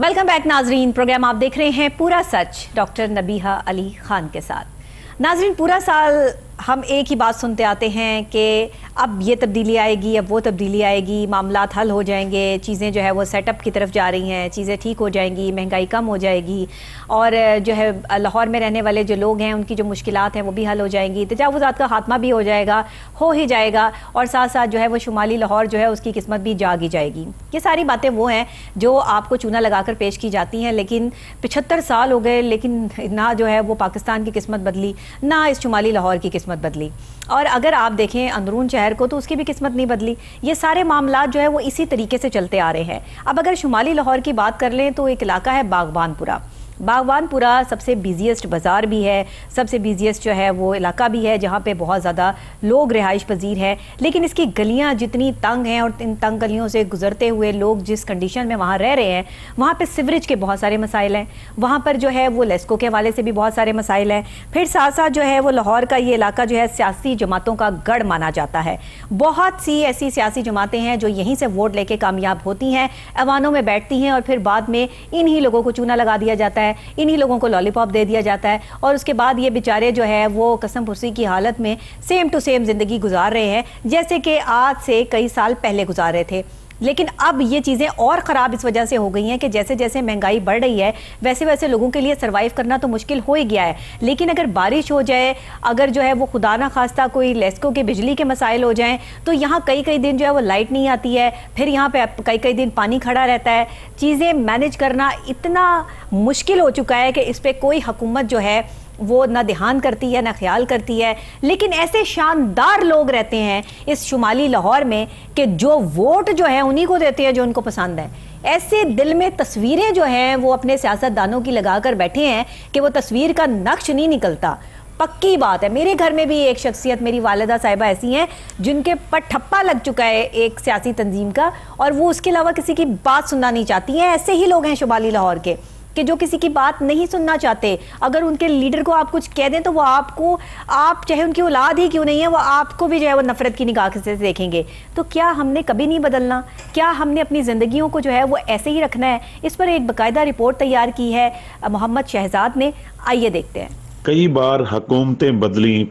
Welcome back नाजरीन। Programme आप देख रहे हैं पूरा सच डॉक्टर नबीहा अली खान के साथ। नाजरीन, पूरा साल हम एक ही बात सुनते आते हैं कि अब ये तब्दीली आएगी, अब वो तब्दीली आएगी, मामलात हल हो जाएंगे, चीज़ें जो है वो सेटअप की तरफ जा रही हैं, चीज़ें ठीक हो जाएंगी, महंगाई कम हो जाएगी और जो है लाहौर में रहने वाले जो लोग हैं उनकी जो मुश्किलात हैं वो भी हल हो जाएंगी, तजावुज़ात का खात्मा भी हो जाएगा, हो ही जाएगा और साथ साथ जो है वो शुमाली लाहौर जो है उसकी किस्मत भी जाग ही जाएगी। ये सारी बातें वो हैं जो आपको चूना लगाकर पेश की जाती हैं, लेकिन 75 साल हो गए लेकिन ना जो है वो पाकिस्तान की किस्मत बदली, ना इस शुमाली लाहौर की किस्मत बदली। और अगर आप देखें अंदरून शहर को तो उसकी भी किस्मत नहीं बदली। ये सारे मामलात जो है वो इसी तरीके से चलते आ रहे हैं। अब अगर शुमाली लाहौर की बात कर लें तो एक इलाका है बागबानपुरा। बागबानपुरा सबसे बिजिएस्ट बाज़ार भी है, सबसे बिजिएस्ट जो है वो इलाका भी है जहाँ पे बहुत ज़्यादा लोग रिहाइश पजीर है, लेकिन इसकी गलियाँ जितनी तंग हैं और इन तंग गलियों से गुजरते हुए लोग जिस कंडीशन में वहाँ रह रहे हैं, वहाँ पे सिवरेज के बहुत सारे मसाइल हैं, वहाँ पर जो है वो लेस्को के हवाले से भी बहुत सारे मसाइल हैं। फिर साथ साथ जो है वो लाहौर का ये इलाका जो है सियासी जमातों का गढ़ माना जाता है। बहुत सी ऐसी सियासी जमातें हैं जो यहीं से वोट लेके कामयाब होती हैं, ऐवानों में बैठती हैं और फिर बाद में इन्हीं लोगों को चूना लगा दिया जाता है, इन्हीं लोगों को लॉलीपॉप दे दिया जाता है और उसके बाद ये बेचारे जो है वो कसम पुर्सी की हालत में सेम टू सेम जिंदगी गुजार रहे हैं जैसे कि आज से कई साल पहले गुजार रहे थे। लेकिन अब ये चीज़ें और ख़राब इस वजह से हो गई हैं कि जैसे जैसे महंगाई बढ़ रही है वैसे वैसे लोगों के लिए सर्वाइव करना तो मुश्किल हो ही गया है। लेकिन अगर बारिश हो जाए, अगर जो है वो खुदा ना खास्ता कोई लेस्को के बिजली के मसाइल हो जाएं तो यहाँ कई कई दिन जो है वो लाइट नहीं आती है, फिर यहाँ पे कई कई दिन पानी खड़ा रहता है। चीज़ें मैनेज करना इतना मुश्किल हो चुका है कि इस पर कोई हुकूमत जो है वो ना ध्यान करती है ना ख्याल करती है। लेकिन ऐसे शानदार लोग रहते हैं इस शुमाली लाहौर में कि जो वोट जो है उन्हीं को देते हैं जो उनको पसंद है। ऐसे दिल में तस्वीरें जो हैं वो अपने सियासतदानों की लगाकर बैठे हैं कि वो तस्वीर का नक्श नहीं निकलता। पक्की बात है, मेरे घर में भी एक शख्सियत, मेरी वालिदा साहिबा ऐसी हैं जिनके पर ठप्पा लग चुका है एक सियासी तंजीम का और वो उसके अलावा किसी की बात सुनना नहीं चाहती हैं। ऐसे ही लोग हैं शुमाली लाहौर के कि जो किसी की बात नहीं सुनना चाहते। अगर उनके लीडर को आप कुछ कह दें तो वो आपको, आप चाहे उनकी औलाद ही क्यों नहीं है, वो आपको भी जो है वो नफरत की निगाह से देखेंगे। तो क्या हमने कभी नहीं बदलना? क्या हमने अपनी ज़िंदगियों को जो है वो ऐसे ही रखना है? इस पर एक बाकायदा रिपोर्ट तैयार की है मोहम्मद शहजाद ने, आइए देखते हैं। कई बार हुकूमतें बदली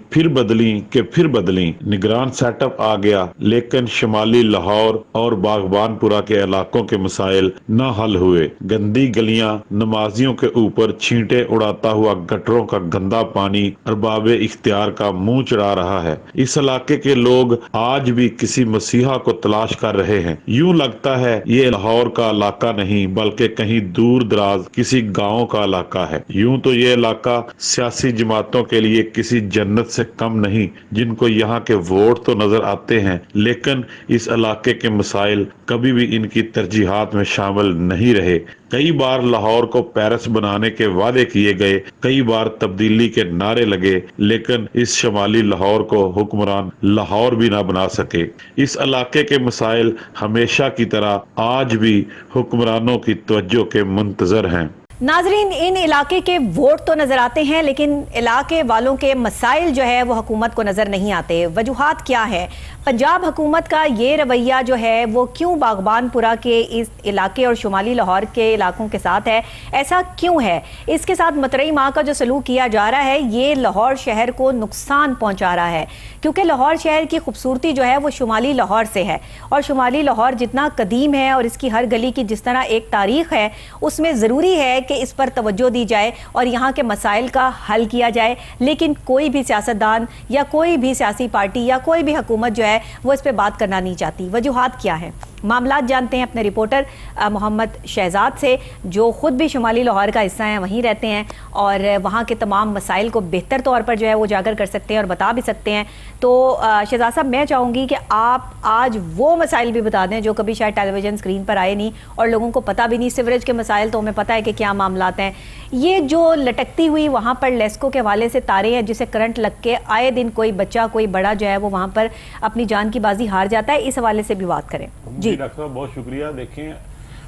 कि फिर बदली, निगरान सेटअप आ गया, लेकिन शुमाली लाहौर और बागबानपुरा के इलाकों के मसाइल न हल हुए। गंदी गलियां, नमाजियों के ऊपर छींटे उड़ाता हुआ गटरों का गंदा पानी अरबाब इख्तियार का मुंह चढ़ा रहा है। इस इलाके के लोग आज भी किसी मसीहा को तलाश कर रहे हैं। यूं लगता है ये लाहौर का इलाका नहीं बल्कि कहीं दूर दराज किसी गाँव का इलाका है। यूं तो ये इलाका सियासी जमातों के लिए किसी जन्नत से कम नहीं, जिनको यहाँ के वोट तो नजर आते हैं लेकिन इस इलाके के मसाइल कभी भी इनकी तरजीहात में शामिल नहीं रहे। कई बार लाहौर को पेरिस बनाने के वादे किए गए, कई बार तब्दीली के नारे लगे, लेकिन इस शुमाली लाहौर को हुक्मरान लाहौर भी ना बना सके। इस इलाके के मसाइल हमेशा की तरह आज भी हुक्मरानों की तवज्जो के मुंतजर हैं। नाजरीन, इन इलाके के वोट तो नजर आते हैं लेकिन इलाके वालों के मसाइल जो है वो हुकूमत को नजर नहीं आते। वजूहात क्या है? पंजाब हुकूमत का ये रवैया जो है वो क्यों बागबानपुरा के इस इलाके और शुमाली लाहौर के इलाकों के साथ है? ऐसा क्यों है? इसके साथ मतरई माह का जो सलूक किया जा रहा है ये लाहौर शहर को नुकसान पहुंचा रहा है, क्योंकि लाहौर शहर की खूबसूरती जो है वो शुमाली लाहौर से है और शुमाली लाहौर जितना कदीम है और इसकी हर गली की जिस तरह एक तारीख है, उसमें ज़रूरी है कि इस पर तवज्जो दी जाए और यहाँ के मसाइल का हल किया जाए। लेकिन कोई भी सियासतदान या कोई भी सियासी पार्टी या कोई भी हुकूमत जो है वो इस पर बात करना नहीं चाहती। वजूहात क्या है? मामलात जानते हैं अपने रिपोर्टर मोहम्मद शहजाद से, जो ख़ुद भी शुमाली लाहौर का हिस्सा हैं, वहीं रहते हैं और वहाँ के तमाम मसाइल को बेहतर तौर पर जो है वो उजागर कर सकते हैं और बता भी सकते हैं। तो शहजाद साहब, मैं चाहूँगी कि आप आज वो मसाइल भी बता दें जो कभी शायद टेलीविज़न स्क्रीन पर आए नहीं और लोगों को पता भी नहीं। सिवरेज के मसाइल तो हमें पता है कि क्या मामलात हैं। ये जो लटकती हुई वहाँ पर लेस्को के हवाले से तारें हैं जिसे करंट लग के आए दिन कोई बच्चा, कोई बड़ा जो है वो वहाँ पर अपनी जान की बाजी हार जाता है, इस हवाले से भी बात करें। जी डॉक्टर साहब, बहुत शुक्रिया। देखें,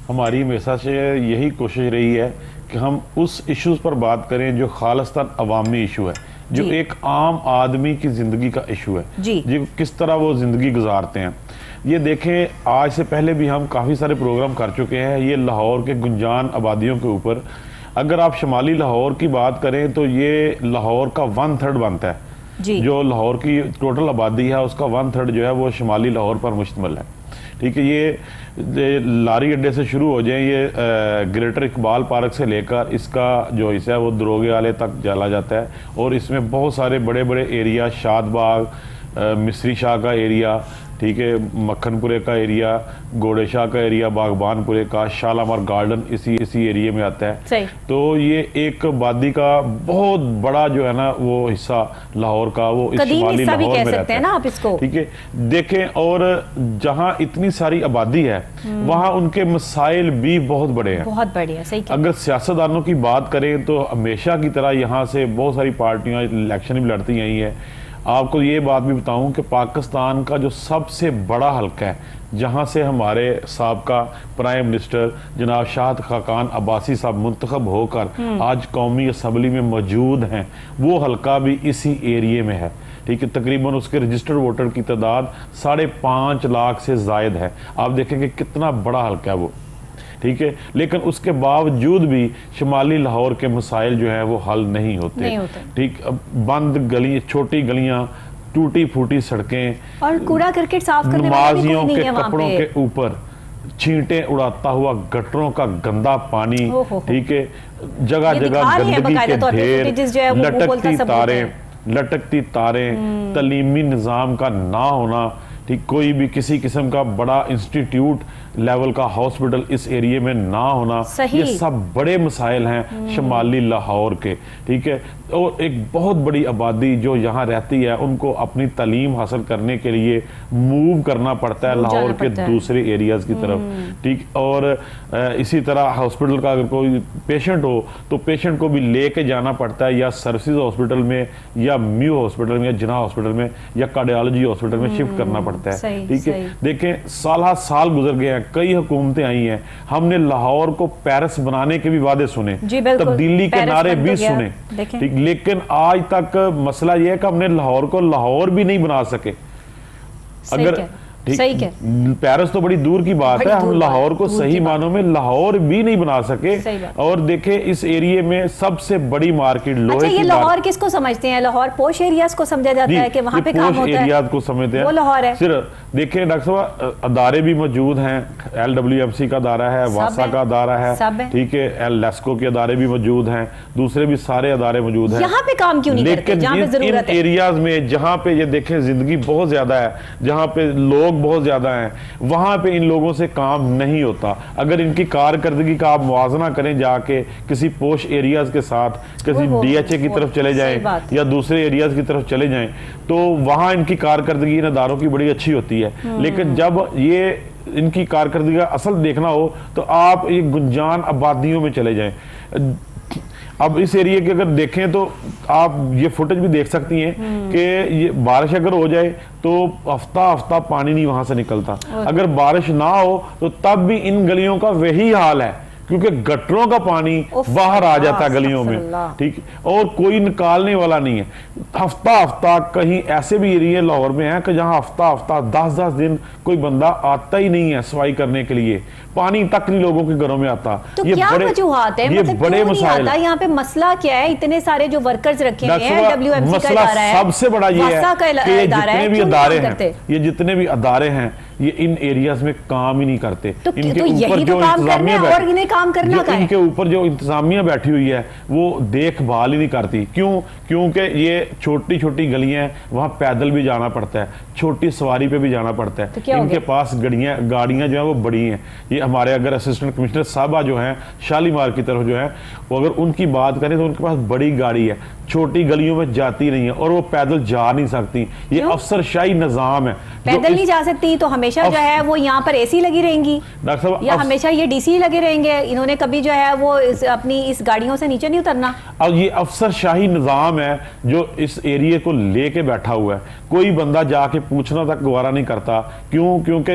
हमारी हमेशा से यही कोशिश रही है कि हम उस इश्यूज पर बात करें जो खालिस्तान अवामी इशू है, जो एक आम आदमी की जिंदगी का इशू है, जी किस तरह वो जिंदगी गुजारते हैं। ये देखें, आज से पहले भी हम काफ़ी सारे प्रोग्राम कर चुके हैं ये लाहौर के गुंजान आबादियों के ऊपर। अगर आप शुमाली लाहौर की बात करें तो ये लाहौर का 1/3 बनता है जी। जो लाहौर की टोटल आबादी है उसका 1/3 जो है वो शुमाली लाहौर पर मुश्तमिल है। ठीक है, ये लारी अड्डे से शुरू हो जाए, ये ग्रेटर इकबाल पार्क से लेकर इसका जो हिस्सा है वो दरोगे वाले तक चला जाता है और इसमें बहुत सारे बड़े बड़े एरिया, शादबाग, मिस्री शाह का एरिया, ठीक है, मक्खनपुरे का एरिया, घोड़े शाह का एरिया, बागबानपुरे का, शालामार गार्डन इसी एरिया में आता है। सही। तो ये एक आबादी का बहुत बड़ा जो है ना वो हिस्सा लाहौर का वो इस कदीम शुमाली हिस्सा भी लाहौर कह में सकते रहता हैं है ना आप इसको। ठीक है, देखें, और जहां इतनी सारी आबादी है वहां उनके मसाइल भी बहुत बड़े हैं। बहुत बढ़िया, सही कहा। अगर सियासतदानों की बात करें तो हमेशा की तरह यहाँ से बहुत सारी पार्टियां इलेक्शन भी लड़ती आई हैं। आपको ये बात भी बताऊं कि पाकिस्तान का जो सबसे बड़ा हल्का है जहां से हमारे साबका प्राइम मिनिस्टर जनाब शाहिद खाकान अब्बासी साहब मुंतखब होकर आज कौमी असम्बली में मौजूद हैं, वो हल्का भी इसी एरिए में है। ठीक है, तकरीबन उसके रजिस्टर्ड वोटर की तादाद 5.5 लाख से जायद है। आप देखेंगे कितना बड़ा हल्का है वो। ठीक है, लेकिन उसके बावजूद भी शुमाली लाहौर के मसाइल जो है वो हल नहीं होते। ठीक, बंद गली, छोटी गलियां, टूटी फूटी सड़कें और कूड़ा करकट साफ करने वाला भी कोई नमाजियों नहीं के है वहाँ कपड़ों पे। के ऊपर छींटे उड़ाता हुआ गटरों का गंदा पानी। ठीक है, जगह जगह गंदगी के ढेर, लटकती तारें, तलीमी निज़ाम का ना होना। ठीक, कोई भी किसी किस्म का बड़ा इंस्टीट्यूट लेवल का हॉस्पिटल इस एरिया में ना होना, ये सब बड़े मसाइल हैं शुमाली लाहौर के। ठीक है, और एक बहुत बड़ी आबादी जो यहाँ रहती है उनको अपनी तालीम हासिल करने के लिए मूव करना पड़ता है लाहौर के दूसरे एरियाज की तरफ। ठीक, और इसी तरह हॉस्पिटल का अगर कोई पेशेंट हो तो पेशेंट को भी लेके जाना पड़ता है या सर्विसेज हॉस्पिटल में या म्यू हॉस्पिटल में या जिना हॉस्पिटल में या कार्डियोलॉजी हॉस्पिटल में शिफ्ट करना पड़ता है। ठीक है, देखें, साल गुजर गए हैं, कई हुकूमतें आई हैं, हमने लाहौर को पेरिस बनाने के भी वादे सुने, तब्दीली के नारे भी सुने। ठीक, लेकिन आज तक मसला यह है कि हमने लाहौर को लाहौर भी नहीं बना सके। अगर ठीक, पेरिस तो बड़ी दूर की बात है, हम लाहौर को सही मानों में लाहौर भी नहीं बना सके। और देखें, इस एरिया में सबसे बड़ी मार्केट लोहे की। ये लाहौर किसको समझते हैं? लाहौर पोश एरियाज को समझा जाता है कि वहां पे काम होता है, एरियाज को समझते हैं, वो लाहौर है। सिर्फ देखें डॉक्टर साहब, अदारे भी मौजूद हैं, LWMC का अदारा है, वासा का अदारा है, ठीक है, लेस्को के अदारे भी मौजूद हैं, दूसरे भी सारे अदारे मौजूद हैं। यहाँ पे काम क्यों नहीं करते जहाँ पे जरूरत है? इन एरियाज में जहाँ पे ये देखें जिंदगी बहुत ज्यादा है, जहाँ पे लोग बहुत ज्यादा हैं, वहां पे इन लोगों से काम नहीं होता। अगर इनकी कारकर्दगी का आप मुआवजा करें जाके किसी पोश एरियाज के साथ, किसी DHA की तरफ चले जाएं या दूसरे एरियाज की तरफ चले जाएं, तो वहां इनकी कारकर्दगी इन अदारों की बड़ी अच्छी होती है। लेकिन जब ये इनकी कारकर्दगी का असल देखना हो तो आप ये गुंजान आबादियों में चले जाएं। अब इस एरिया के अगर देखें तो आप ये फुटेज भी देख सकती हैं कि ये बारिश अगर हो जाए तो हफ्ता पानी नहीं वहां से निकलता। अगर बारिश ना हो तो तब भी इन गलियों का वही हाल है, क्योंकि गटरों का पानी बाहर आ जाता है गलियों में। ठीक, और कोई निकालने वाला नहीं है। हफ्ता कहीं ऐसे भी एरिया लाहौर में है कि जहां हफ्ता 10 दिन कोई बंदा आता ही नहीं है सफाई करने के लिए, पानी तक नहीं लोगों के घरों में आता। तो ये क्या वजूहात है? ये मतलब बड़े मसाइल है। यहाँ पे मसला क्या है? इतने सारे जो वर्कर्स रखे हैं, WMC का अदारा है, सबसे बड़ा ये है कि जितने भी अदारे हैं, ये जितने भी अदारे हैं ये इन एरियाज में काम ही नहीं करते। इनके ऊपर जो इनके ऊपर जो इंतजामिया बैठी हुई है वो देखभाल ही नहीं करती। क्यों? क्योंकि ये छोटी छोटी गलियां हैं, वहां पैदल भी जाना पड़ता है, छोटी सवारी पे भी जाना पड़ता है। तो इनके पास गाड़ियां जो है वो बड़ी हैं। ये हमारे अगर असिस्टेंट कमिश्नर साहबा जो हैं शालीमार की तरफ जो है, वो अगर उनकी बात करें तो उनके पास बड़ी गाड़ी है, छोटी गलियों में जाती नहीं है और वो पैदल जा नहीं सकती। ये अफसरशाही निजाम है। पैदल नहीं जा सकती तो हमेशा जो है वो यहाँ पर AC लगी रहेंगी डॉक्टर साहब, या हमेशा ये DC लगे रहेंगे? इन्होंने कभी जो है वो अपनी इस गाड़ियों से नीचे नहीं उतरना। अब ये अफसरशाही निजाम है जो इस एरिया को लेके बैठा हुआ है। कोई बंदा जाके पूछना तक गवारा नहीं करता। क्यों? क्योंकि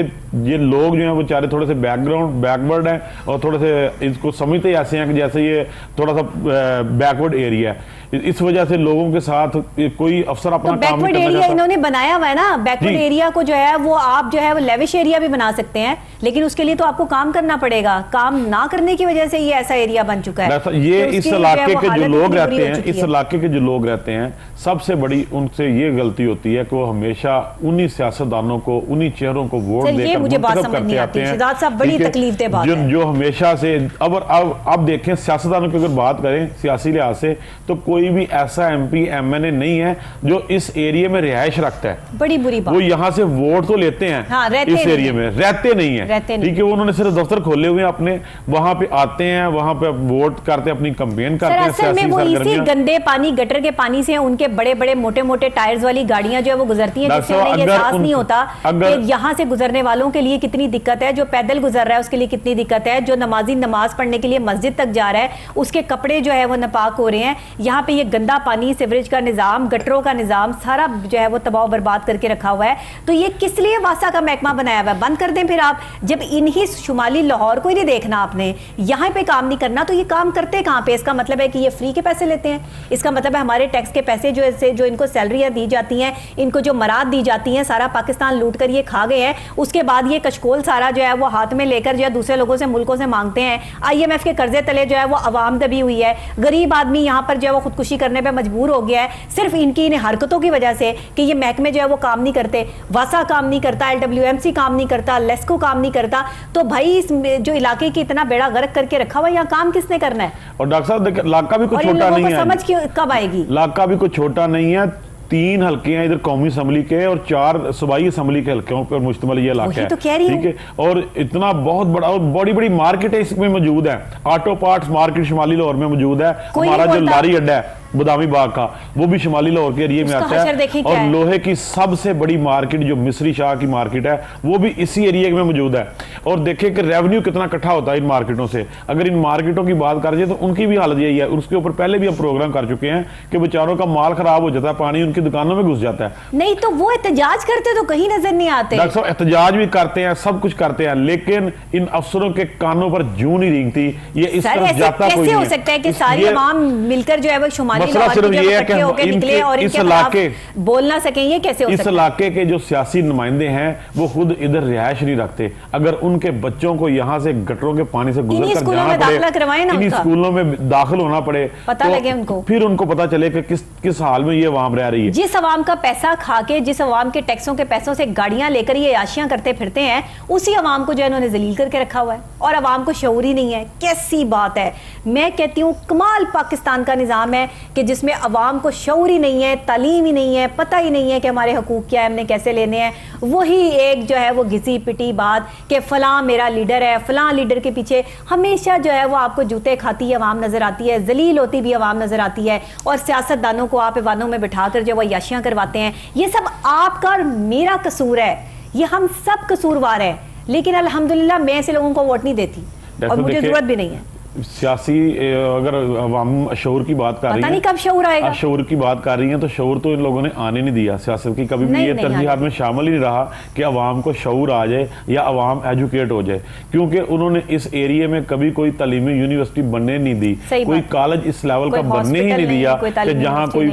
ये लोग जो हैं वो बेचारे थोड़े से बैकवर्ड हैं और थोड़े से इसको समझते ऐसे हैं कि जैसे ये थोड़ा सा बैकवर्ड एरिया है। इस वजह से लोगों के साथ कोई अफसर अपना काम नहीं करना चाहता। इन्होंने बनाया हुआ है ना बैकवर्ड एरिया को, जो है वो आप जो है वो लेविश एरिया भी बना सकते हैं, लेकिन उसके लिए तो आपको काम करना पड़ेगा। काम ना करने की वजह से ये ऐसा एरिया बन चुका है। ये तो इस इलाके के जो लोग रहते हैं, इस इलाके के जो लोग रहते हैं, सबसे बड़ी उनसे ये गलती होती है कि वो हमेशा उन्हीं सियासतदानों को, उन्हीं चेहरों को वोट देकर मुंतखब करते आते हैं। शहजाद साहब, बड़ी तकलीफदेह बात है जो हमेशा से अब देखें, सियासतदानों की अगर बात करें सियासी लिहाज से, तो कोई भी ऐसा MP MNA नहीं है जो इस एरिया में रिहाइश रखता है। बड़ी बुरी बात। वो यहाँ से वोट तो लेते हैं, हाँ, इस एरिया में रहते नहीं है, ठीक है। उन्होंने सिर्फ दफ्तर खोले हुए हैं अपने, वहां पे आते हैं, वहां पे वोट करते हैं, अपनी कंपेन करते हैं। असल में वो इसी गंदे पानी, गटर के पानी से उनके बड़े बड़े मोटे मोटे टायर्स वाली गाड़ियां जो है वो गुजरती हैं, जिससे उन्हें ये एहसास नहीं होता कि यहाँ से गुजरने वालों के लिए कितनी दिक्कत है, जो पैदल गुजर रहा है उसके लिए कितनी दिक्कत है, जो नमाजी नमाज पढ़ने के लिए मस्जिद तक जा रहा है उसके कपड़े जो है वो नापाक हो रहे हैं। यहाँ पे ये गंदा पानी, सीवरेज का निजाम, गटरों का निजाम सारा जो है वो तबाह बर्बाद करके रखा हुआ है। तो ये किस लिए वासा का महकमा बनाया हुआ है? बंद कर दें फिर आप। जब इन्हीं शुमाली लाहौर को ही नहीं देखना आपने, यहाँ पे काम नहीं करना, तो ये काम करते कहाँ पे? इसका मतलब है कि ये फ्री के पैसे लेते हैं। इसका मतलब है हमारे टैक्स के पैसे जो इनको सैलरियां दी जाती हैं, इनको जो मराद दी जाती हैं, सारा पाकिस्तान लूट कर ये खा गए हैं। उसके बाद ये कशकोल सारा जो है वो हाथ में लेकर जो है दूसरे लोगों से, मुल्कों से मांगते हैं। IMF के कर्जे तले जो है वो अवाम दबी हुई है। गरीब आदमी यहाँ पर जो है वो खुदकुशी करने पर मजबूर हो गया है, सिर्फ इनकी इन हरकतों की वजह से कि ये महकमे जो है वो काम नहीं करते। वासा काम नहीं करता, LWMC काम नहीं करता, लेस्को काम नहीं करता। तो भाई इस जो इलाके की इतना बेड़ा गर्क करके रखा हुआ है, यहाँ काम किसने करना है? और डॉक्टर साहब देखिए, इलाका भी कुछ छोटा नहीं है, समझ कब आएगी? इलाका भी कुछ छोटा नहीं है। 3 हल्के हैं इधर कौमी असम्बली के और 4 सूबाई असम्बली के हल्कों पर मुश्तमिल ये इलाका है, तो कह रही ठीक है। और इतना बहुत बड़ा और बड़ी बड़ी मार्केट है इसमें मौजूद है। ऑटो पार्ट्स मार्केट शुमाली लाहौर में मौजूद है। हमारा जो लारी अड्डा है बदामी बाग का, वो भी शुमाली लाहौर के एरिया में आता है। और लोहे की सबसे बड़ी मार्केट जो मिस्री शाह की मार्केट है, वो भी इसी एरिया में मौजूद है। और देखिए कि रेवेन्यू कितना इकट्ठा होता है इन मार्केटों से। अगर इन मार्केटों की बात कर जाए तो उनकी भी हालत यही है। उसके ऊपर पहले भी हम प्रोग्राम कर चुके हैं कि बेचारों का माल खराब हो जाता है, पानी उनकी दुकानों में घुस जाता है। नहीं तो वो एहतजाज करते तो कहीं नजर नहीं आते। डॉक्टर साहब एहतजाज भी करते हैं, सब कुछ करते हैं, लेकिन इन अफसरों के कानों पर जूं नहीं रेंगती। ये इस तरफ जाता कोई नहीं। कैसे हो सकता है कि सारी आवाम मिलकर जो है वो शुमाली निकले और इस इलाके बोल ना सके? ये कैसे हो सकता है? इस इलाके के जो सियासी नुमाइंदे हैं वो खुद इधर रिहाइश नहीं रखते। अगर उनके बच्चों को यहाँ से गटरों के पानी से गुजर कर जाना पड़े, इन स्कूलों में दाखिल होना पड़े, पता लगे उनको, फिर उनको पता चले कि किस हाल में ये अवाम रह रही है। जिस अवाम का पैसा खा के, जिस अवाम के टैक्सों के पैसों से गाड़ियां लेकर ये याशियां करते फिरते हैं, उसी अवाम को जो इन्होंने जलील करके रखा हुआ है और अवाम को शऊर ही नहीं है। कैसी बात है! मैं कहती हूँ कमाल पाकिस्तान का निजाम है कि जिसमें अवाम को शऊर ही नहीं है, तालीम ही नहीं है, पता ही नहीं है कि हमारे हकूक क्या है, हमने कैसे लेने हैं। वही एक जो है वो घिसी पिटी बात कि फलां मेरा लीडर है, फलां लीडर के पीछे हमेशा जो है वो आपको जूते खाती है अवाम नजर आती है, जलील होती भी अवाम नजर आती है। और सियासतदानों को आप ऐवानों में बिठाकर जो वो याशियां करवाते हैं। ये सब आपका और मेरा कसूर है, ये हम सब कसूरवार हैं। लेकिन अल्हम्दुलिल्लाह मैं ऐसे लोगों को वोट नहीं देती और मुझे जरूरत भी नहीं है। सियासी अगर अवाम शऊर की बात कर रही है, नहीं कब शऊर आएगा? शऊर की बात कर रही है तो शऊर तो इन लोगों ने आने नहीं दिया। सियासत की कभी भी ये तरजीहात में शामिल ही नहीं रहा कि अवाम को शऊर आ जाए या अवाम एजुकेट हो जाए, क्योंकि उन्होंने इस एरिया में कभी कोई तालीमी यूनिवर्सिटी बनने नहीं दी, कोई कॉलेज इस लेवल का बनने ही नहीं दिया कि जहाँ कोई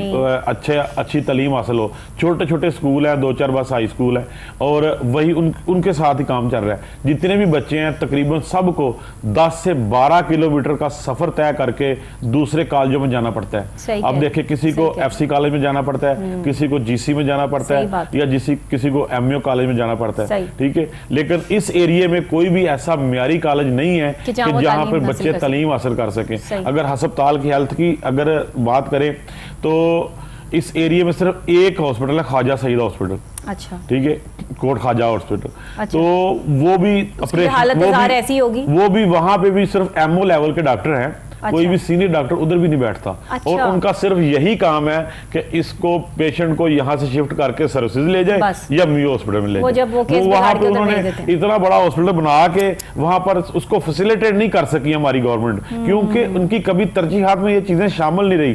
अच्छी तालीम हासिल हो। छोटे छोटे स्कूल है, 2-4 बस हाई स्कूल है और वही उनके साथ ही काम चल रहा है। जितने भी बच्चे हैं तकरीबन सबको 10 से 12 किलोमीटर का सफर तय करके दूसरे कॉलेजों में जाना पड़ता है। अब देखिए किसी को FC कॉलेज में जाना पड़ता है, किसी को GC में जाना पड़ता है या किसी को MAO कॉलेज में जाना पड़ता है, ठीक है। लेकिन इस एरिया में कोई भी ऐसा मियारी कॉलेज नहीं है कि जहां पर बच्चे तालीम हासिल कर सकें। अगर हस्पताल की हेल्थ की अगर बात करें तो इस एरिया में सिर्फ एक हॉस्पिटल है, ख्वाजा सईद हॉस्पिटल, अच्छा ठीक है, कोट ख्वाजा हॉस्पिटल। अच्छा। तो वो भी ऐसी होगी, वो भी वहां पे भी सिर्फ MO लेवल के डॉक्टर हैं। अच्छा। कोई भी सीनियर डॉक्टर उधर भी नहीं बैठता। अच्छा। और उनका सिर्फ यही काम है कि इसको पेशेंट को यहाँ से शिफ्ट करके सर्विसेज ले जाए या MAO हॉस्पिटल में ले जाए। वहां पे उन्होंने इतना बड़ा हॉस्पिटल बना के वहां पर उसको फैसिलिटेट नहीं कर सकी हमारी गवर्नमेंट, क्योंकि उनकी कभी तरजीहात में ये चीजें शामिल नहीं रही।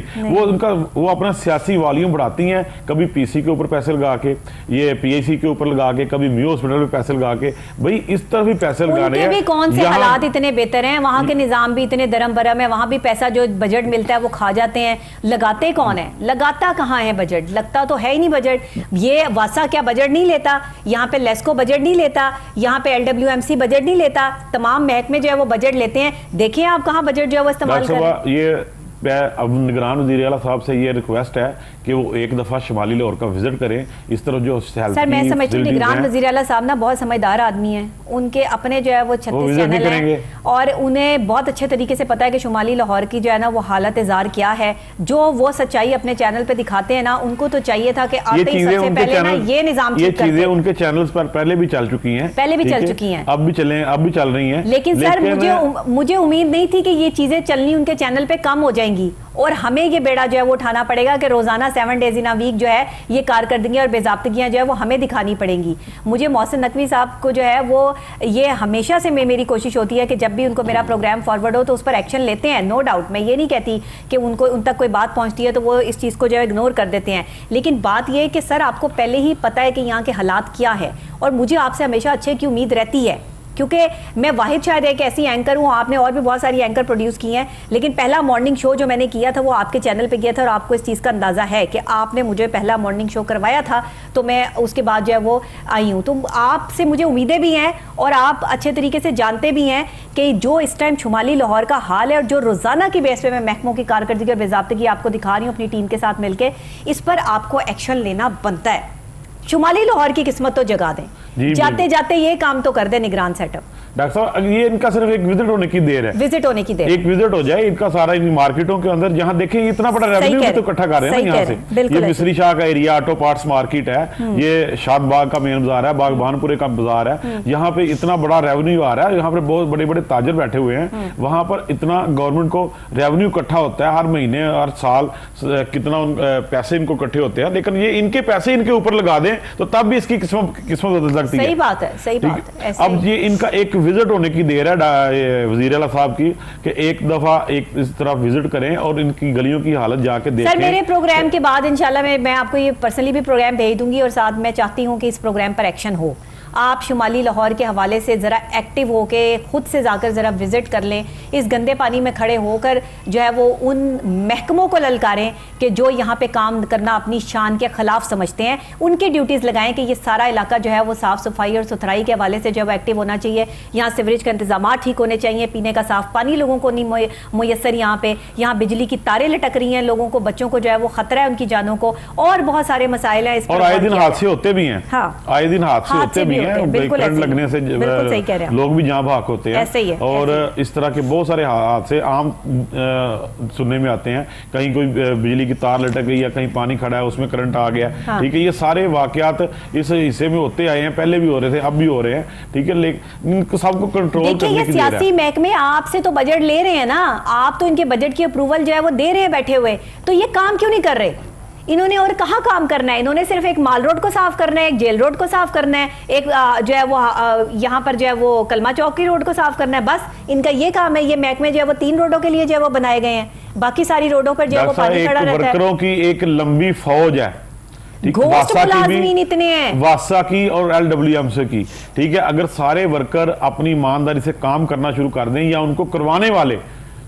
वो अपना सियासी वॉल्यूम बढ़ाती हैं, कभी PC के ऊपर पैसे लगा के, ये PIC के ऊपर लगा के, कभी MAO हॉस्पिटल में पैसे लगा के। भाई इस तरह भी पैसे लगाने कौन से हालात इतने बेहतर हैं, वहां के निजाम भी इतने दरम बरम है, वहां भी पैसा जो बजट मिलता है वो खा जाते हैं। लगाते कौन है? लगाता कहाँ है बजट? लगता तो है ही नहीं बजट। ये वासा क्या बजट नहीं लेता, यहाँ पे लेस्को बजट नहीं लेता, यहाँ पे LWMC बजट नहीं लेता, तमाम महकमे जो है वो बजट लेते हैं। देखिए आप कहाँ बजट जो है वो इस्तेमाल कर रहे हैं। ये अब निगरान वज़ीर आला साहब से ये रिक्वेस्ट है कि वो एक दफा शुमाली लाहौर का विजिट करें। इस तरह जो सर मैं समझती हूँ निगरान वज़ीर आला साहब ना बहुत समझदार आदमी हैं, उनके अपने जो है वो 36 चैनल हैं और उन्हें बहुत अच्छे तरीके से पता है कि शुमाली लाहौर की जो है ना वो हालत इज़ार क्या है। जो वो सच्चाई अपने चैनल पे दिखाते हैं ना, उनको तो चाहिए था कि आते ही सबसे पहले ना ये निजाम ये चीजें उनके चैनल्स पर पहले भी चल चुकी हैं, पहले भी चल चुकी हैं, अब भी चल रही हैं। लेकिन सर मुझे उम्मीद नहीं थी कि ये चीजें चलनी उनके चैनल पे कम हो जाएंगी और हमें ये बेड़ा जो है वो उठाना पड़ेगा कि रोजाना 7 डेज इन अ वीक जो है ये कारकर्दगी और बेजाब्तगियां जो है वो हमें दिखानी पड़ेंगी। मुझे मोहसिन नकवी साहब को जो है वो ये हमेशा से मेरी कोशिश होती है कि जब भी उनको मेरा प्रोग्राम फॉरवर्ड हो तो उस पर एक्शन लेते हैं, नो डाउट। मैं ये नहीं कहती कि उनको उन तक कोई बात पहुंचती है तो वो इस चीज़ को जो है इग्नोर कर देते हैं, लेकिन बात यह है कि सर आपको पहले ही पता है कि यहाँ के हालात क्या है और मुझे आपसे हमेशा अच्छे की उम्मीद रहती है क्योंकि मैं वाहिद शायद एक ऐसी एंकर हूँ, आपने और भी बहुत सारी एंकर प्रोड्यूस की हैं, लेकिन पहला मॉर्निंग शो जो मैंने किया था वो आपके चैनल पे किया था और आपको इस चीज़ का अंदाज़ा है कि आपने मुझे पहला मॉर्निंग शो करवाया था तो मैं उसके बाद जो है वो आई हूँ। तो आपसे मुझे उम्मीदें भी हैं और आप अच्छे तरीके से जानते भी हैं कि जो इस टाइम शुमाली लाहौर का हाल है और जो रोज़ाना की बेस पे मैं महकमों की कारकर्दगी और बेज़ाब्तगी आपको दिखा रही हूँ अपनी टीम के साथ मिलकर, इस पर आपको एक्शन लेना बनता है। शुमाली लाहौर की किस्मत तो जगा दें, जाते जाते ये काम तो कर दे निगरान सेटअप। डॉक्टर साहब ये इनका सिर्फ एक विजिट होने की देर है, विजिट होने की देर, एक विजिट हो जाए इनका सारा इन मार्केटों के अंदर जहाँ देखें इतना बड़ा रेवेन्यू भी तो इकट्ठा कर रहे हैं ना यहाँ से। ये मिस्री शाह का एरिया ऑटो पार्ट्स मार्केट है, ये शादबाग का मेन बाजार है, बागबानपुरे का बाजार है, यहाँ पे इतना बड़ा रेवेन्यू आ रहा है, यहाँ पे बहुत बड़े बड़े ताजर बैठे हुए हैं, वहां पर इतना गवर्नमेंट को रेवेन्यू इकट्ठा होता है हर महीने हर साल, कितना पैसे इनको इकट्ठे होते हैं, लेकिन ये इनके पैसे इनके ऊपर लगा दें तो तब भी इसकी किस्मत बदल सकती है। सही बात है, सही बात है। अब ये इनका एक विजिट होने की देर है वजीर आला साहब की कि एक दफा एक इस तरह विजिट करें और इनकी गलियों की हालत जाके देखें। सर मेरे प्रोग्राम के बाद इंशाल्लाह मैं आपको ये पर्सनली भी प्रोग्राम भेज दूंगी और साथ मैं चाहती हूँ कि इस प्रोग्राम पर एक्शन हो। आप शुमाली लाहौर के हवाले से ज़रा एक्टिव होके खुद से जाकर ज़रा विजिट कर लें, इस गंदे पानी में खड़े होकर जो है वो उन महकमों को ललकारें कि जो यहाँ पे काम करना अपनी शान के खिलाफ समझते हैं, उनकी ड्यूटीज़ लगाएं कि ये सारा इलाका जो है वो साफ़ सफाई और सुथराई के हवाले से जो है वो एक्टिव होना चाहिए। यहाँ सीवरेज का इंतजाम ठीक होने चाहिए, पीने का साफ़ पानी लोगों को नहीं मुयसर, यहाँ बिजली की तारें लटक रही हैं, लोगों को बच्चों को जो है वो खतरा है उनकी जानों को, और बहुत सारे मसाइल हैं। और आए दिन हादसे होते भी हैं, आए दिन हादसे होते भी हैं, करंट लगने से लोग भी जहाँ भाग होते हैं, ऐसे ही है, और इस तरह के बहुत सारे हादसे आम सुनने में आते हैं। कहीं कोई बिजली की तार लटक गई या कहीं पानी खड़ा है उसमें करंट आ गया, ठीक है। ये सारे वाकयात इस हिस्से में होते आए हैं, पहले भी हो रहे थे, अब भी हो रहे हैं, ठीक है। लेकिन सबको कंट्रोल करने की सियासी महकमे आपसे तो बजट ले रहे हैं ना, आप तो इनके बजट की अप्रूवल जो है वो दे रहे हैं बैठे हुए, तो ये काम क्यों नहीं कर रहे इन्होंने? और कहाँ काम करना है इन्होंने? सिर्फ एक माल रोड को साफ करना है, एक जेल रोड को साफ करना है, एक जो है वो यहाँ पर जो है वो कलमा चौक की रोड को साफ करना है, बस इनका ये काम है। ये महकमे जो है वो 3 रोडों के लिए जो है वो बनाए गए हैं, बाकी सारी रोडों पर जो है वो पानी खड़ा रहता है। वर्करों की एक लंबी फौज है, इतने हैं, वासा की और LWMC की, ठीक है। अगर सारे वर्कर अपनी ईमानदारी से काम करना शुरू कर दें, या उनको करवाने वाले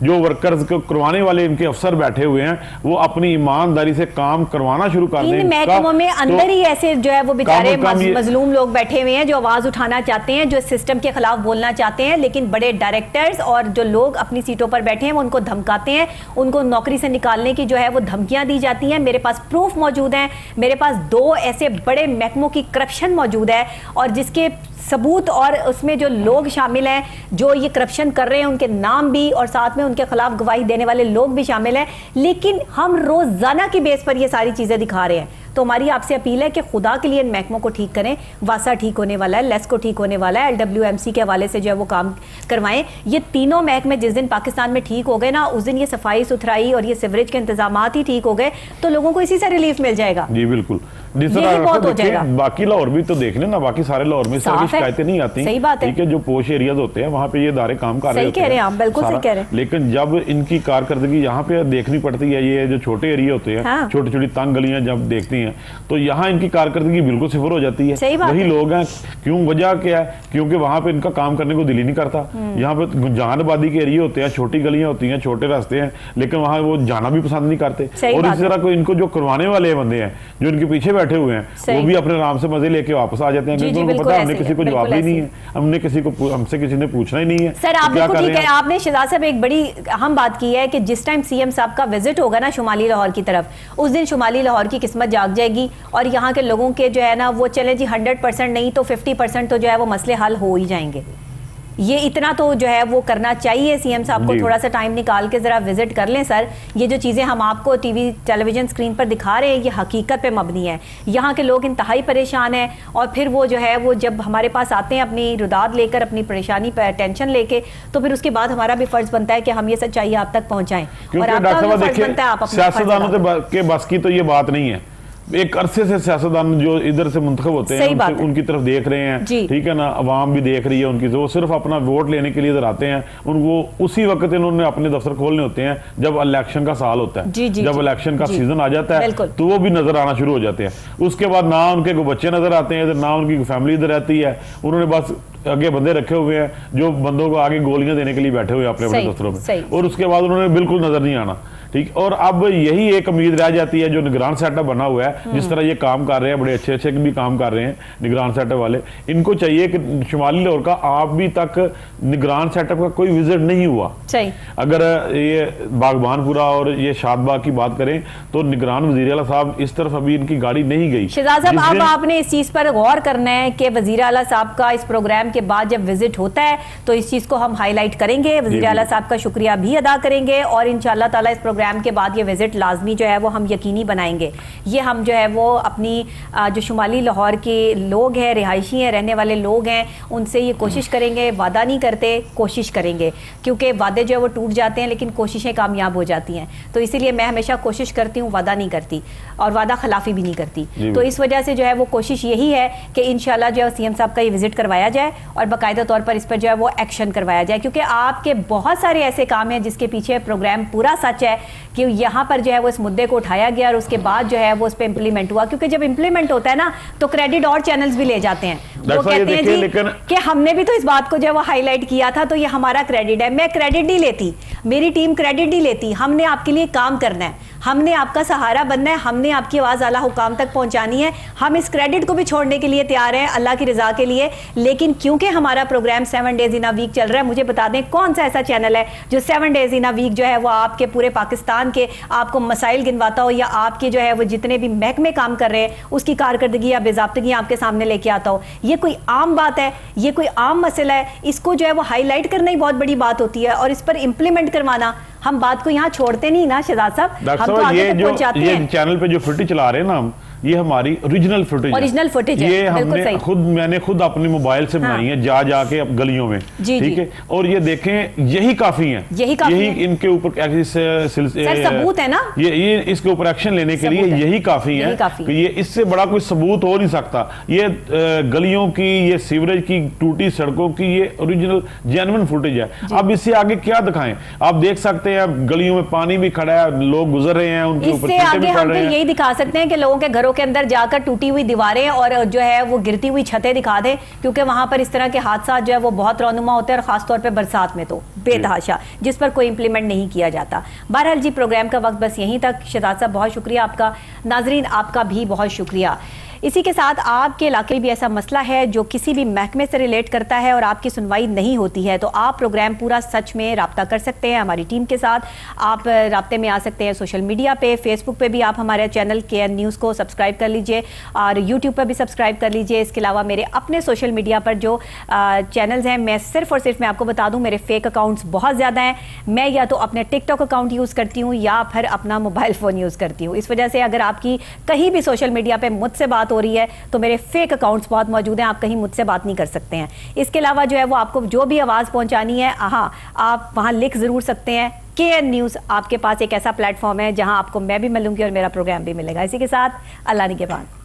जो वर्कर्स को करवाने वाले इनके अफसर बैठे हुए हैं वो अपनी ईमानदारी से काम करवाना शुरू कर दें, महकमों में अंदर ही ऐसे जो है वो बेचारे मजलूम लोग बैठे हुए हैं जो आवाज उठाना चाहते हैं, जो सिस्टम के खिलाफ बोलना चाहते हैं, लेकिन बड़े डायरेक्टर्स और जो लोग अपनी सीटों पर बैठे हैं वो उनको धमकाते हैं, उनको नौकरी से निकालने की जो है वो धमकियां दी जाती हैं। मेरे पास प्रूफ मौजूद हैं, मेरे पास 2 ऐसे बड़े महकमों की करप्शन मौजूद है और जिसके सबूत और उसमें जो लोग शामिल हैं जो ये करप्शन कर रहे हैं उनके नाम भी और साथ में उनके खिलाफ गवाही देने वाले लोग भी शामिल हैं, लेकिन हम रोजाना की बेस पर ये सारी चीजें दिखा रहे हैं। तो हमारी आपसे अपील है कि खुदा के लिए इन महकमों को ठीक करें। वासा ठीक होने वाला है, लेस्को ठीक होने वाला है, LWMC के हवाले से जो है वो काम करवाएं। ये तीनों महकमे जिस दिन पाकिस्तान में ठीक हो गए ना, उस दिन ये सफाई सुथराई और ये सीवरेज के इंतजाम ही ठीक हो गए तो लोगों को इसी से रिलीफ मिल जाएगा। जी बिल्कुल, बहुत हो जाएगा। बाकी लाहौर भी तो देख लेना, बाकी सारे लाहौर में शिकायतें नहीं आती, सही बात है, ठीक है। जो पोश एरियाज होते हैं वहाँ पे ये इदारे काम कर रहे होते हैं, बिल्कुल सही कह रहे हैं। लेकिन जब इनकी कारकर्दगी यहाँ पे देखनी पड़ती है, ये जो छोटे एरिया होते हैं, छोटी छोटी तंग गलियां जब देखते हैं, तो यहाँ इनकी कारकर्दगी बिल्कुल सिफर हो जाती है। वही लोग हैं, क्यों, वजह क्या है? क्योंकि वहां पे इनका काम करने को दिल ही नहीं करता। यहाँ पे जहान आबादी के एरिया होते हैं, छोटी गलियां होती हैं, छोटे रास्ते हैं, लेकिन वहां वो जाना भी पसंद नहीं करते। और इसी तरह को इनको जो करवाने वाले बंदे हैं, जो इनके पीछे बैठे हुए हैं, वो भी अपने आराम से मजे लेके वापस आ जाते हैं, क्योंकि उनको पता हमने किसी को जवाब ही नहीं है, हमसे किसी ने पूछना ही नहीं है। सर आप बिल्कुल ठीक है, आपने शहजाद साहब एक बड़ी अहम बात की है कि जिस टाइम सीएम साहब का विजिट होगा ना शुमाली लाहौर की तरफ, उस दिन शुमाली लाहौर की किस्मत जाग जाएगी और यहाँ के लोगों के जो है ना वो चले जी 100% नहीं तो 50% तो जो है वो मसले हल हो ही जाएंगे। ये इतना तो जो है वो करना चाहिए सीएम साहब को, थोड़ा सा टाइम निकाल के जरा विजिट कर लें सर। ये जो चीज़ें हम आपको टीवी टेलीविजन स्क्रीन पर दिखा रहे हैं ये हकीकत पे मबनी है। यहाँ के लोग इंतहाई परेशान हैं और फिर वो जो है वो जब हमारे पास आते हैं अपनी रुदाद लेकर, अपनी परेशानी पर टेंशन लेके, तो फिर उसके बाद हमारा भी फर्ज बनता है कि हम ये सच्चाई आप तक पहुँचाएं। और आपका फर्ज बनता है आप अपना सियासतदानों के बस की तो ये बात नहीं है। एक अरसे से सियासतदान जो इधर से मुंतखब होते हैं उनकी तरफ देख रहे हैं, ठीक है ना, अवाम भी देख रही है उनकी, वो सिर्फ अपना वोट लेने के लिए इधर आते हैं। उनको उसी वक्त इन्होंने अपने दफ्तर खोलने होते हैं जब इलेक्शन का साल होता है, जब इलेक्शन का सीजन आ जाता है तो वो भी नजर आना शुरू हो जाते हैं। उसके बाद ना उनके कोई बच्चे नजर आते हैं इधर, ना उनकी फैमिली इधर रहती है। उन्होंने बस आगे बंदे रखे हुए हैं जो बंदों को आगे गोलियां देने के लिए बैठे हुए हैं अपने अपने दफ्तरों में, और उसके बाद उन्होंने बिल्कुल नजर नहीं आना। ठीक, और अब यही एक उम्मीद रह जाती है जो निगरान सेटअप बना हुआ है, जिस तरह ये काम कर रहे हैं, बड़े अच्छे अच्छे भी काम कर रहे हैं निगरान सेटअप वाले, इनको चाहिए कि शुमाली लाहौर का अभी तक निगरान सेटअप का कोई विजिट नहीं हुआ। अगर ये बागबानपुरा और ये शादबाग की बात करें तो निगरान वजीर आला साहब इस तरफ अभी इनकी गाड़ी नहीं गई। शहजाद साहब अब आपने इस चीज पर गौर करना है कि वजीर आला साहब का इस प्रोग्राम के बाद जब विजिट होता है तो इस चीज को हम हाईलाइट करेंगे, वजीर आला साहब का शुक्रिया भी अदा करेंगे और इंशाअल्लाह ताला इस प्रोग्राम के बाद ये विजिट लाजमी जो है वो हम यकीनी बनाएंगे। ये हम जो है वो अपनी जो शुमाली लाहौर के लोग हैं, रिहायशी हैं, रहने वाले लोग हैं, उनसे ये कोशिश करेंगे, वादा नहीं करते, कोशिश करेंगे, क्योंकि वादे जो है वो टूट जाते हैं लेकिन कोशिशें कामयाब हो जाती हैं। तो इसीलिए मैं हमेशा कोशिश करती हूँ, वादा नहीं करती और वादा खिलाफी भी नहीं करती। तो इस वजह से जो है वो कोशिश यही है कि इंशाल्लाह जो है सीएम साहब का ये विजिट करवाया जाए और बाकायदा तौर पर इस पर जो है वो एक्शन करवाया जाए, क्योंकि आपके बहुत सारे ऐसे काम हैं जिसके पीछे प्रोग्राम पूरा सच है कि यहाँ पर जो है वो इस मुद्दे को उठाया गया और उसके बाद जो है वो उस पर इंप्लीमेंट हुआ। क्योंकि जब इंप्लीमेंट होता है ना तो क्रेडिट और चैनल्स भी ले जाते हैं, वो कहते हैं जी कि हमने भी तो इस बात को जो है वो हाईलाइट किया था तो ये हमारा क्रेडिट है। मैं क्रेडिट नहीं लेती, मेरी टीम क्रेडिट नहीं लेती। हमने आपके लिए काम करना है, हमने आपका सहारा बनना है, हमने आपकी आवाज़ आला हुकाम तक पहुंचानी है। हम इस क्रेडिट को भी छोड़ने के लिए तैयार हैं अल्लाह की रजा के लिए। लेकिन क्योंकि हमारा program 7 days in a week चल रहा है, मुझे बता दें कौन सा ऐसा चैनल है जो 7 डेज इन अ वीक जो है वो आपके पूरे पाकिस्तान के आपको मसाइल गिनवाता हो या आपके जो है वो जितने भी महकमे काम कर रहे हैं उसकी कारकर्दगी या बेजाब्तगी आपके सामने लेके आता हो। ये कोई आम बात है, ये कोई आम मसला है, इसको जो है वो हाईलाइट करना ही बहुत बड़ी बात होती है और इस पर इंप्लीमेंट करवाना। हम बात को यहाँ छोड़ते नहीं ना शहजाद साहब, हम तो आगे तक पहुंचाते हैं। चैनल पे जो फुटेज चला रहे हैं ना हम, ये हमारी ओरिजिनल फुटेज है। ये हमने मैंने खुद अपने मोबाइल से बनाई है, जा जाके गलियों में, ठीक है। और ये देखें यही काफी है, यही इनके ऊपर सबूत है ना, ये इसके ऊपर एक्शन लेने के लिए यही काफी है कि ये इससे बड़ा कोई सबूत हो नहीं सकता। ये गलियों की, ये सीवरेज की, टूटी सड़कों की, ये ओरिजिनल जेन्युइन फुटेज है। अब इससे आगे क्या दिखाएं? आप देख सकते हैं गलियों में पानी भी खड़ा है, लोग गुजर रहे हैं, उनके ऊपर हम यही दिखा सकते हैं कि लोगों के घरों के अंदर जाकर टूटी हुई दीवारें और जो है वो गिरती हुई छतें दिखा दें, क्योंकि वहां पर इस तरह के हादसा जो है वो बहुत रौनुमा होते हैं और खासतौर पे बरसात में तो बेतहाशा, जिस पर कोई इंप्लीमेंट नहीं किया जाता। बहरहाल जी प्रोग्राम का वक्त बस यहीं तक। शहजाद साहब बहुत शुक्रिया आपका, नाजरीन आपका भी बहुत शुक्रिया। इसी के साथ आपके इलाके में भी ऐसा मसला है जो किसी भी महकमे से रिलेट करता है और आपकी सुनवाई नहीं होती है, तो आप प्रोग्राम पूरा सच में राब्ता कर सकते हैं हमारी टीम के साथ। आप राब्ते में आ सकते हैं सोशल मीडिया पे, फेसबुक पे भी आप हमारे चैनल KN न्यूज़ को सब्सक्राइब कर लीजिए और यूट्यूब पर भी सब्सक्राइब कर लीजिए। इसके अलावा मेरे अपने सोशल मीडिया पर जो चैनल्स हैं, मैं सिर्फ और सिर्फ मैं आपको बता दूँ मेरे फेक अकाउंट्स बहुत ज़्यादा हैं। मैं या तो अपने टिकटॉक अकाउंट यूज़ करती हूँ या फिर अपना मोबाइल फ़ोन यूज़ करती हूँ। इस वजह से अगर आपकी कहीं भी सोशल मीडिया पर मुझसे बात हो रही है तो मेरे फेक अकाउंट्स बहुत मौजूद हैं, आप कहीं मुझसे बात नहीं कर सकते हैं। इसके अलावा जो है वो आपको जो भी आवाज़ पहुंचानी है, हाँ आप वहां लिख ज़रूर सकते हैं। KN न्यूज़ आपके पास एक ऐसा प्लेटफॉर्म है जहां आपको मैं भी मिलूंगी और मेरा प्रोग्राम भी मिलेगा। इसी के साथ अल्लाह निगहबान।